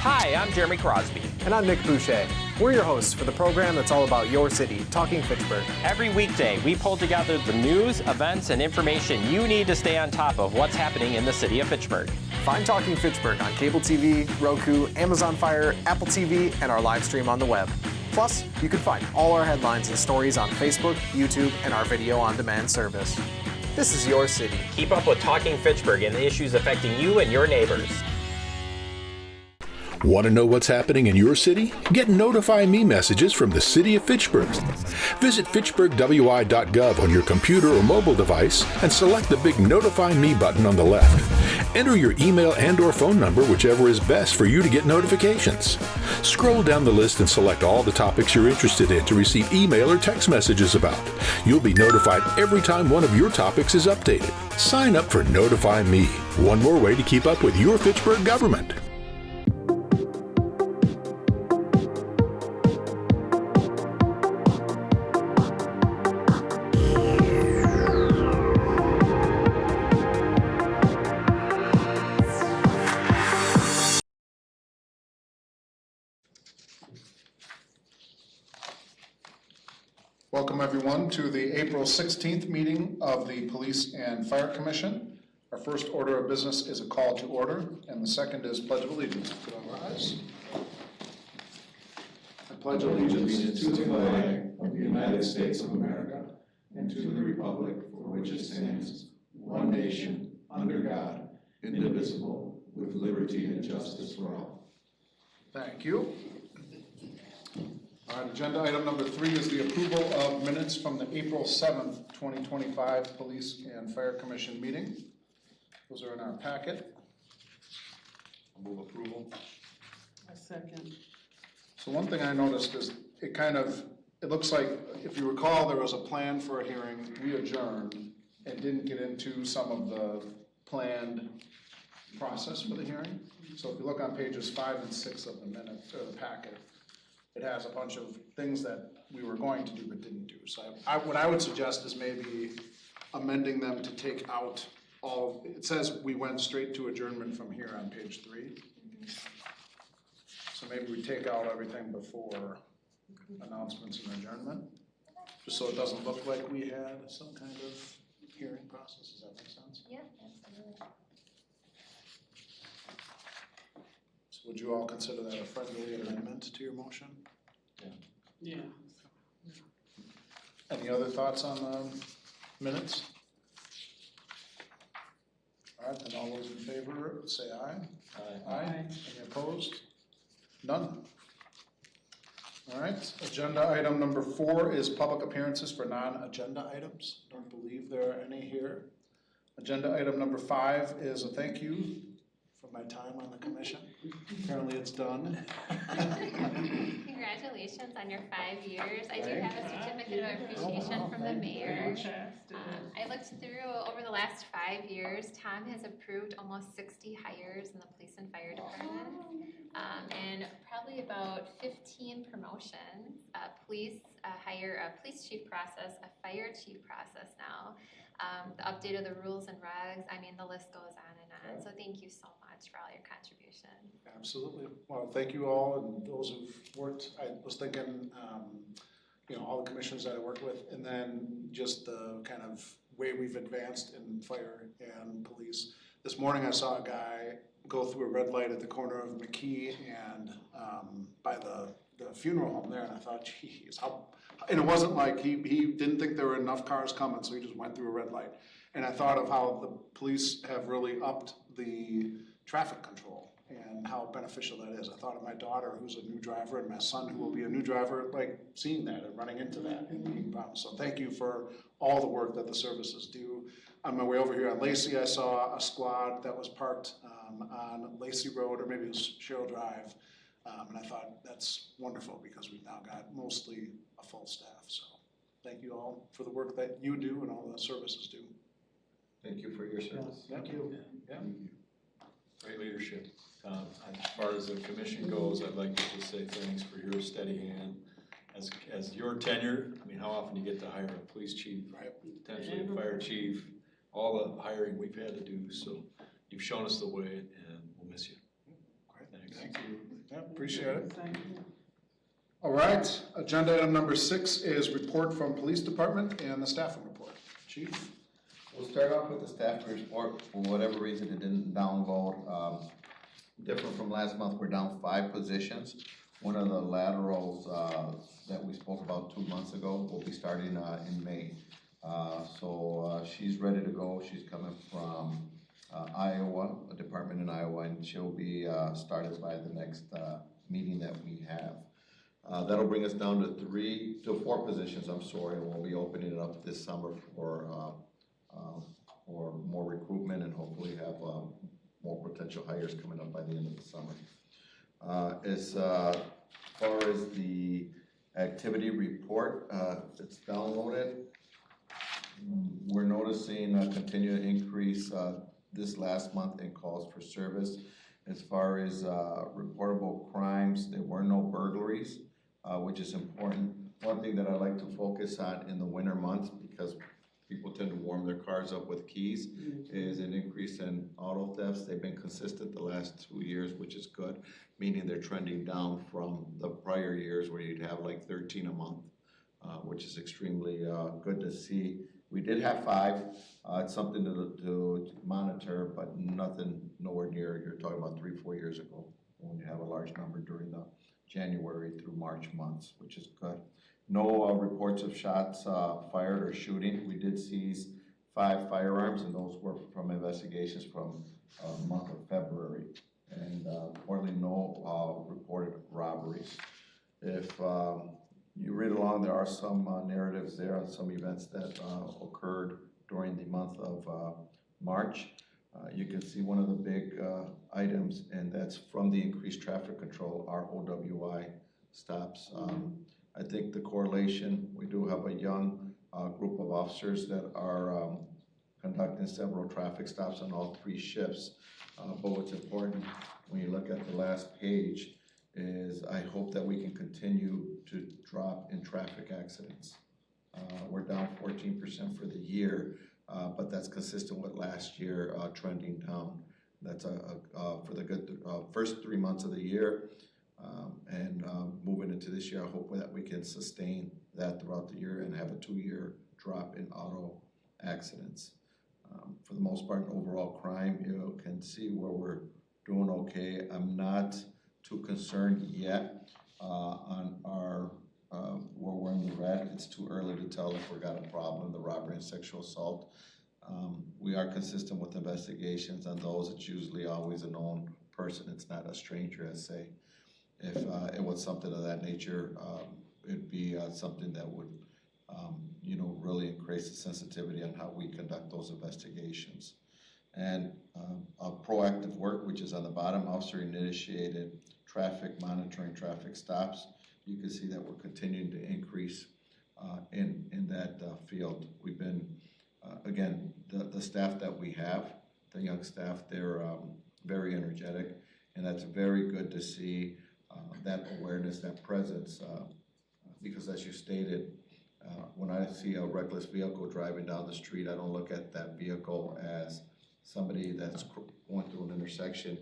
Hi, I'm Jeremy Crosby. And I'm Nick Boucher. We're your hosts for the program that's all about your city, Talking Fitchburg. Every weekday, we pull together the news, events, and information you need to stay on top of what's happening in the city of Fitchburg. Find Talking Fitchburg on cable TV, Roku, Amazon Fire, Apple TV, and our live stream on the web. Plus, you can find all our headlines and stories on Facebook, YouTube, and our video on-demand service. This is your city. Keep up with Talking Fitchburg and the issues affecting you and your neighbors. Want to know what's happening in your city? Get Notify Me messages from the City of Fitchburg. Visit fitchburgwi.gov on your computer or mobile device and select the big Notify Me button on the left. Enter your email and/or phone number, whichever is best for you to get notifications. Scroll down the list and select all the topics you're interested in to receive email or text messages about. You'll be notified every time one of your topics is updated. Sign up for Notify Me, one more way to keep up with your Fitchburg government. Welcome everyone to the April 16th meeting of the Police and Fire Commission. Our first order of business is a call to order, and the second is Pledge of Allegiance. Could I rise? I pledge allegiance to the flag of the United States of America and to the republic for which it stands, one nation, under God, indivisible, with liberty and justice for all. Thank you. All right, agenda item number 3 is the approval of minutes from the April 7th, 2025 Police and Fire Commission meeting. Those are in our packet. I'll move approval. A second. So one thing I noticed is it looks like, if you recall, there was a plan for a hearing. We adjourned and didn't get into some of the planned process for the hearing. So if you look on pages 5 and 6 of the minutes or the packet, it has a bunch of things that we were going to do but didn't do. So what I would suggest is maybe amending them to take out all, it says we went straight to adjournment from here on page 3. So maybe we take out everything before announcements and adjournment, just so it doesn't look like we had some kind of hearing process. Does that make sense? Yeah, absolutely. Would you all consider that a friendly amendment to your motion? Yeah. Any other thoughts on the minutes? All right, then all those in favor say aye. Aye. Any opposed? None. All right, agenda item number 4 is public appearances for non-agenda items. Don't believe there are any here. Agenda item number 5 is a thank you for my time on the commission. Apparently it's done. Congratulations on your 5 years. I do have a certificate of appreciation from the mayor. I looked through over the last 5 years, Tom has approved almost 60 hires in the police and fire department, and probably about 15 promotions. Police hire a police chief process, a fire chief process now. The update of the rules and regs, I mean, the list goes on and on. So thank you so much for all your contribution. Absolutely. Well, thank you all, and those who've worked. I was thinking, all the commissioners that I work with, and then just the kind of way we've advanced in fire and police. This morning I saw a guy go through a red light at the corner of McKee and by the funeral home there, and I thought, geez, how. And it wasn't like he didn't think there were enough cars coming, so he just went through a red light. And I thought of how the police have really upped the traffic control and how beneficial that is. I thought of my daughter, who's a new driver, and my son, who will be a new driver, like seeing that and running into that and being bound. So thank you for all the work that the services do. On my way over here on Lacey, I saw a squad that was parked on Lacey Road, or maybe it was Sherrill Drive. And I thought that's wonderful because we've now got mostly a full staff. So thank you all for the work that you do and all the services do. Thank you for your service. Thank you. Yeah. Great leadership. As far as the commission goes, I'd like to just say thanks for your steady hand. As your tenure, I mean, how often do you get to hire a police chief, right? Potentially a fire chief, all the hiring we've had to do. So you've shown us the way, and we'll miss you. Great. Thanks. Thank you. Yeah, appreciate it. Thank you. All right, agenda item number 6 is report from police department and the staffing report. Chief? We'll start off with the staff report. For whatever reason, it didn't download. Different from last month, we're down 5 positions. One of the laterals that we spoke about 2 months ago will be starting in May. So she's ready to go. She's coming from Iowa, a department in Iowa, and she'll be started by the next meeting that we have. That'll bring us down to 4 positions, I'm sorry, and we'll be opening it up this summer for more recruitment and hopefully have more potential hires coming up by the end of the summer. As far as the activity report, it's downloaded. We're noticing a continued increase this last month in calls for service. As far as reportable crimes, there were no burglaries, which is important. One thing that I like to focus on in the winter months, because people tend to warm their cars up with keys, is an increase in auto thefts. They've been consistent the last 2 years, which is good, meaning they're trending down from the prior years where you'd have like 13 a month, which is extremely good to see. We did have 5. It's something to monitor, but nothing nowhere near, you're talking about 3-4 years ago when you have a large number during the January through March months, which is good. No reports of shots fired or shooting. We did seize 5 firearms, and those were from investigations from the month of February. And importantly, no reported robberies. If you read along, there are some narratives there on some events that occurred during the month of March. You can see one of the big items, and that's from the increased traffic control, our OWI stops. I think the correlation, we do have a young group of officers that are conducting several traffic stops on all 3 shifts. But what's important when you look at the last page is I hope that we can continue to drop in traffic accidents. We're down 14% for the year, but that's consistent with last year trending down. That's for the good first 3 months of the year. And moving into this year, I hope that we can sustain that throughout the year and have a 2-year drop in auto accidents. For the most part, in overall crime, you can see where we're doing okay. I'm not too concerned yet on our where we're in the red. It's too early to tell if we've got a problem, the robbery and sexual assault. We are consistent with investigations on those. It's usually always a known person. It's not a stranger, I say. If it was something of that nature, it'd be something that would, really increase the sensitivity on how we conduct those investigations. And proactive work, which is on the bottom, officer-initiated traffic monitoring, traffic stops. You can see that we're continuing to increase in that field. We've been, again, the staff that we have, the young staff, they're very energetic, and that's very good to see. That awareness, that presence, because as you stated, when I see a reckless vehicle driving down the street, I don't look at that vehicle as somebody that's going through an intersection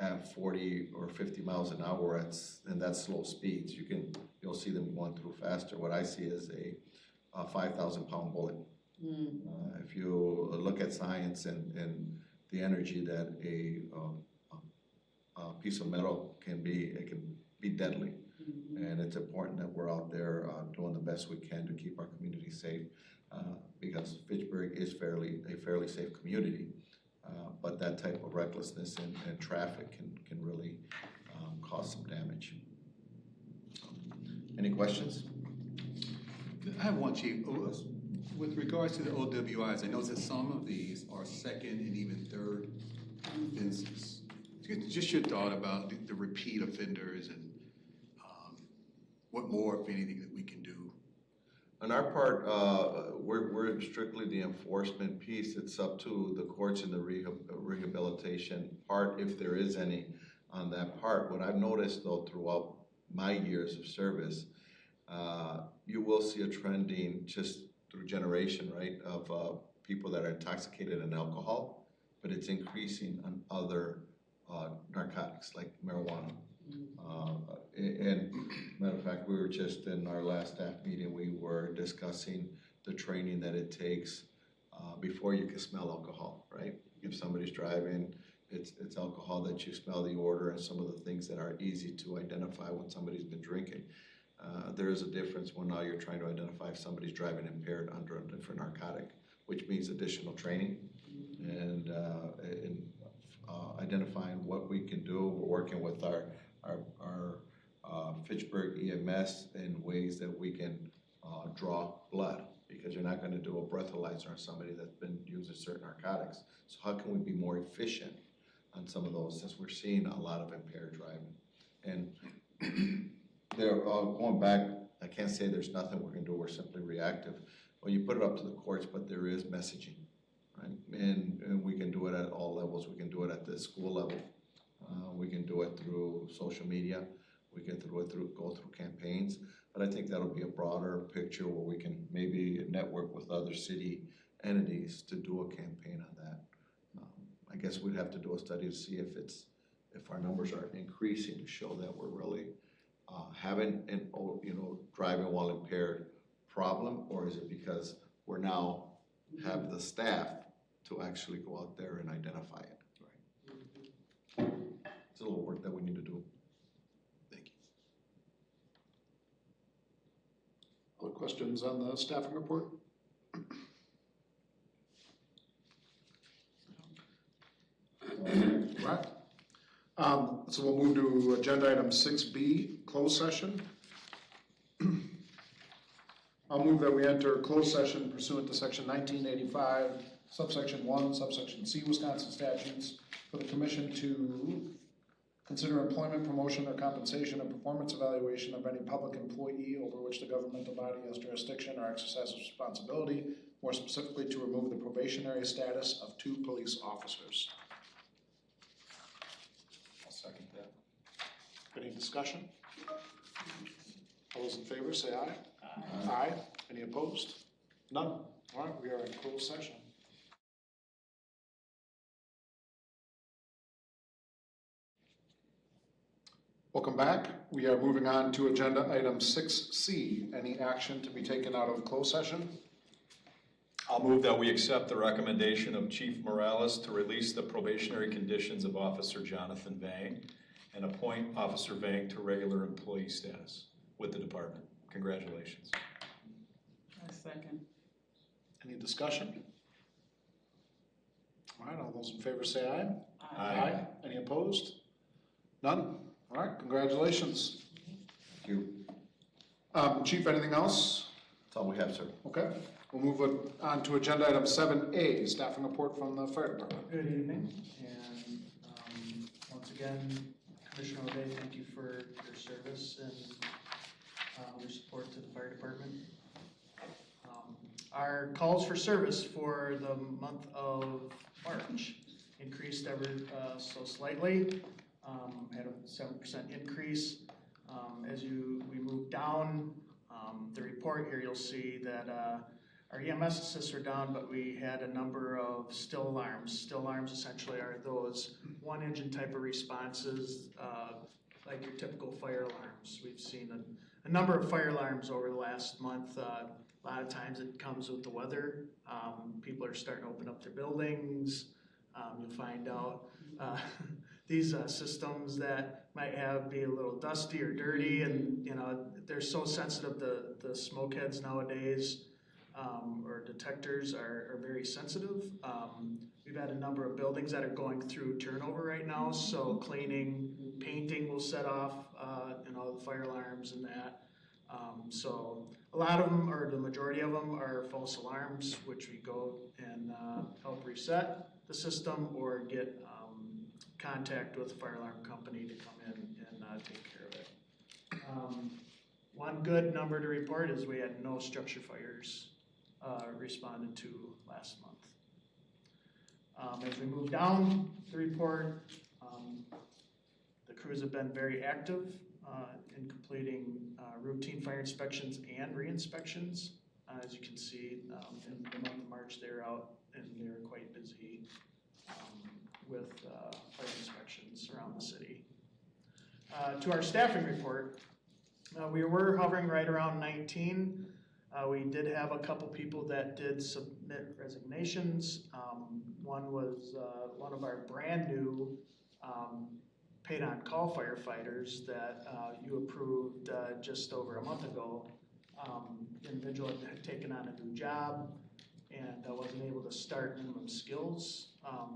at 40 or 50 miles an hour, and that's slow speeds. You'll see them going through faster. What I see is a 5,000-pound bullet. If you look at science and the energy that a piece of metal can be, it can be deadly. And it's important that we're out there doing the best we can to keep our community safe, because Fitchburg is a fairly safe community. But that type of recklessness in traffic can really cause some damage. Any questions? I have one, Chief. With regards to the OWIs, I know that some of these are second and even third offenses. Just your thought about the repeat offenders and what more, if anything, that we can do. On our part, we're strictly the enforcement piece. It's up to the courts in the rehabilitation part, if there is any on that part. What I've noticed, though, throughout my years of service, you will see a trending just through generation, right, of people that are intoxicated in alcohol, but it's increasing on other narcotics like marijuana. And matter of fact, we were just in our last staff meeting, we were discussing the training that it takes before you can smell alcohol, right? If somebody's driving, it's alcohol that you smell the odor and some of the things that are easy to identify when somebody's been drinking. There is a difference when now you're trying to identify if somebody's driving impaired under a different narcotic, which means additional training and identifying what we can do. We're working with our Fitchburg EMS in ways that we can draw blood, because you're not going to do a breathalyzer on somebody that's been using certain narcotics. So how can we be more efficient on some of those, since we're seeing a lot of impaired driving? And they're going back, I can't say there's nothing we're going to do, we're simply reactive. Well, you put it up to the courts, but there is messaging, right? And we can do it at all levels. We can do it at the school level. We can do it through social media. We can go through campaigns. But I think that'll be a broader picture where we can maybe network with other city entities to do a campaign on that. I guess we'd have to do a study to see if our numbers are increasing to show that we're really having an driving while impaired problem, or is it because we're now have the staff to actually go out there and identify it. Right. It's a little work that we need to do. Thank you. Other questions on the staffing report? Right. So we'll move to agenda item 6B, closed session. I'll move that we enter closed session pursuant to section 1985, subsection 1, subsection C, Wisconsin statutes, for the commission to consider employment, promotion, or compensation, or performance evaluation of any public employee over which the governmental body has jurisdiction or exercises responsibility, more specifically to remove the probationary status of 2 police officers. I'll second that. Any discussion? All those in favor say aye. Aye. Any opposed? None. All right, we are in closed session. Welcome back. We are moving on to agenda item 6C, any action to be taken out of closed session? I'll move that we accept the recommendation of Chief Morales to release the probationary conditions of Officer Jonathan Vang and appoint Officer Vang to regular employee status with the department. Congratulations. I second. Any discussion? All right, all those in favor say aye. Aye. Any opposed? None? All right, congratulations. Thank you. Chief, anything else? That's all we have, sir. Okay, we'll move on to agenda item 7A, staffing report from the fire department. Good evening, and once again, Commissioner O'Day, thank you for your service and your support to the fire department. Our calls for service for the month of March increased ever so slightly, had a 7% increase. As we move down the report here, you'll see that our EMS assists are down, but we had a number of still alarms. Still alarms essentially are those one engine type of responses, like your typical fire alarms. We've seen a number of fire alarms over the last month. A lot of times it comes with the weather. People are starting to open up their buildings. You'll find out these systems that might be a little dusty or dirty, and they're so sensitive. The smoke heads nowadays, or detectors, are very sensitive. We've had a number of buildings that are going through turnover right now, so cleaning, painting will set off the fire alarms and that. So a lot of them, or the majority of them, are false alarms, which we go and help reset the system or get contact with the fire alarm company to come in and take care of it. One good number to report is we had no structure fires responded to last month. As we move down the report, the crews have been very active in completing routine fire inspections and re-inspections. As you can see, in the month of March, they're out and they're quite busy with fire inspections around the city. To our staffing report, we were hovering right around 19. We did have a couple people that did submit resignations. One was one of our brand new paid on call firefighters that you approved just over a month ago. Individual had taken on a new job and wasn't able to start minimum skills.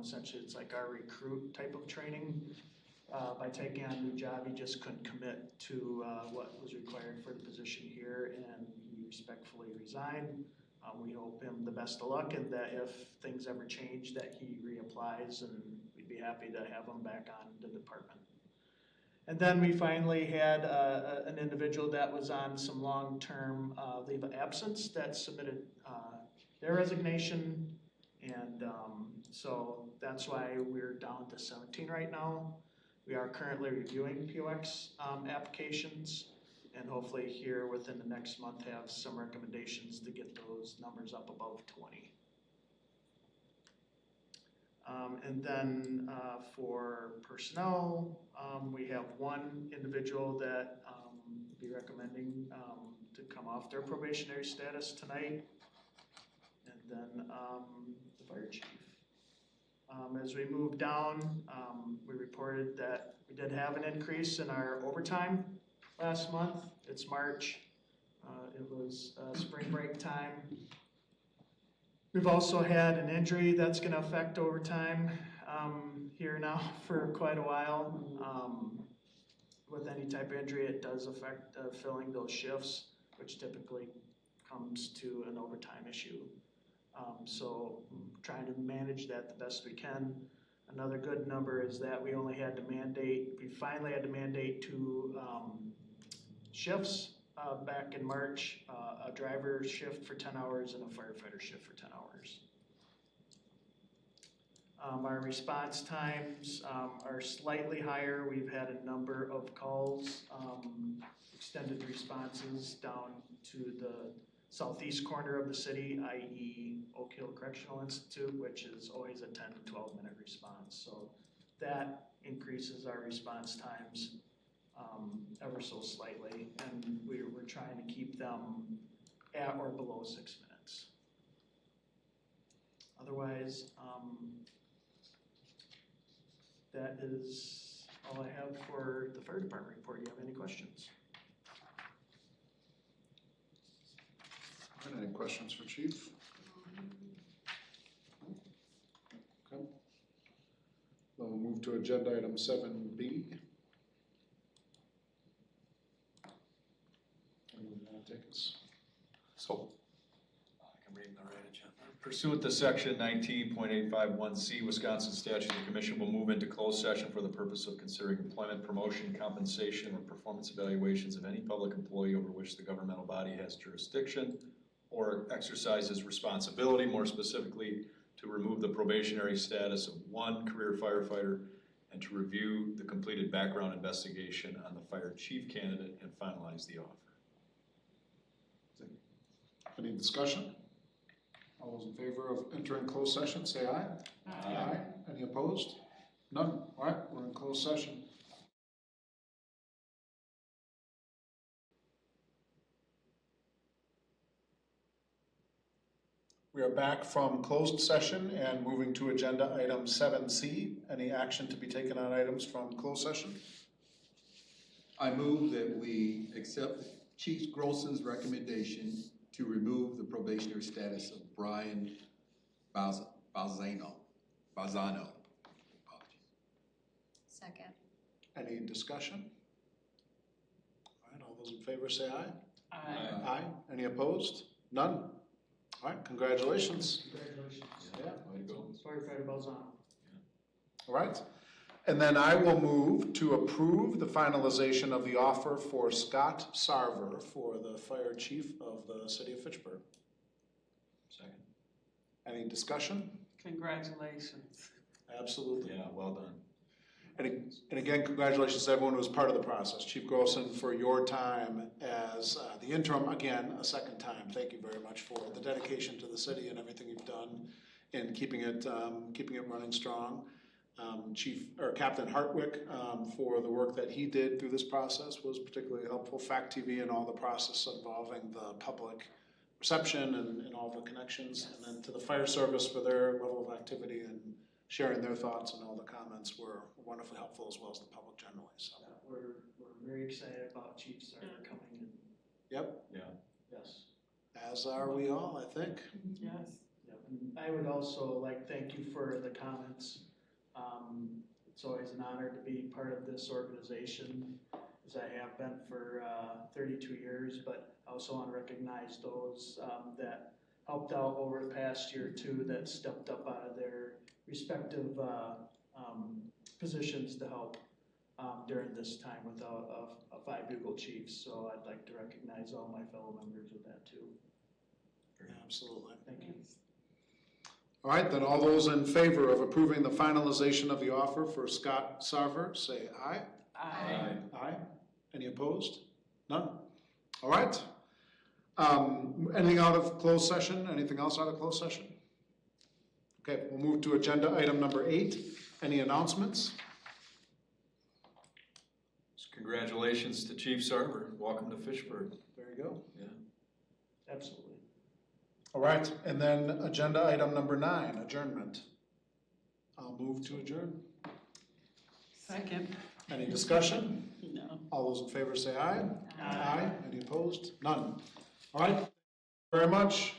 Essentially, it's like our recruit type of training. By taking on a new job, he just couldn't commit to what was required for the position here, and he respectfully resigned. We hope him the best of luck, and that if things ever change, that he reapplies, and we'd be happy to have him back on the department. And then we finally had an individual that was on some long-term leave of absence that submitted their resignation, and so that's why we're down to 17 right now. We are currently reviewing POX applications, and hopefully here within the next month have some recommendations to get those numbers up above 20. And then for personnel, we have one individual that we'll be recommending to come off their probationary status tonight, and then the fire chief. As we move down, we reported that we did have an increase in our overtime last month. It's March. It was spring break time. We've also had an injury that's going to affect overtime here now for quite a while. With any type of injury, it does affect filling those shifts, which typically comes to an overtime issue. So trying to manage that the best we can. Another good number is that we finally had to mandate 2 shifts back in March, a driver shift for 10 hours and a firefighter shift for 10 hours. Our response times are slightly higher. We've had a number of calls, extended responses down to the southeast corner of the city, i.e. Oak Hill Correctional Institute, which is always a 10 to 12 minute response. So that increases our response times ever so slightly, and we're trying to keep them at or below 6 minutes. Otherwise, that is all I have for the fire department report. Do you have any questions? Any questions for Chief? Okay. We'll move to agenda item 7B. Anyone want to take us? So, I can read the right agenda. Pursuant to section 19.851C Wisconsin statute, the commission will move into closed session for the purpose of considering employment, promotion, compensation, or performance evaluations of any public employee over which the governmental body has jurisdiction or exercises responsibility, more specifically, to remove the probationary status of one career firefighter and to review the completed background investigation on the fire chief candidate and finalize the offer. Any discussion? All those in favor of entering closed session, say aye. Aye. Any opposed? None. All right, we're in closed session. We are back from closed session and moving to agenda item 7C. Any action to be taken on items from closed session? I move that we accept Chief Grosson's recommendation to remove the probationary status of Brian Balzano. Second. Any discussion? All right, all those in favor say aye. Aye. Aye. Any opposed? None. All right, congratulations. Congratulations. Yeah. Way to go. Firefighter Balzano. All right. And then I will move to approve the finalization of the offer for Scott Sarver for the fire chief of the city of Fitchburg. Second. Any discussion? Congratulations. Absolutely. Yeah, well done. And again, congratulations to everyone who was part of the process. Chief Grosson, for your time as the interim, again, a second time. Thank you very much for the dedication to the city and everything you've done in keeping it running strong. Captain Hartwick, for the work that he did through this process was particularly helpful. FACTv and all the process involving the public reception and all the connections. And then to the fire service for their level of activity and sharing their thoughts, and all the comments were wonderfully helpful, as well as the public generally. So We're very excited about Chief Sarver coming in. yep, Yes. as are we all, I think. Yes. Yep. And I would also thank you for the comments. It's always an honor to be part of this organization, as I have been for 32 years, but I also want to recognize those that helped out over the past year too, that stepped up out of their respective positions to help during this time without a 5 Bugle Chiefs. So I'd like to recognize all my fellow members with that too. Absolutely. Thank you. All right, then all those in favor of approving the finalization of the offer for Scott Sarver, say aye. Aye. Aye. Any opposed? None. All right. Anything out of closed session? Anything else out of closed session? Okay, we'll move to agenda item number 8. Any announcements? Congratulations to Chief Sarver. Welcome to Fitchburg. There you go. Yeah. Absolutely. All right, and then agenda item number 9, adjournment. I'll move to adjourn. Second. Any discussion? No. All those in favor say aye. Aye. Any opposed? None. All right, very much.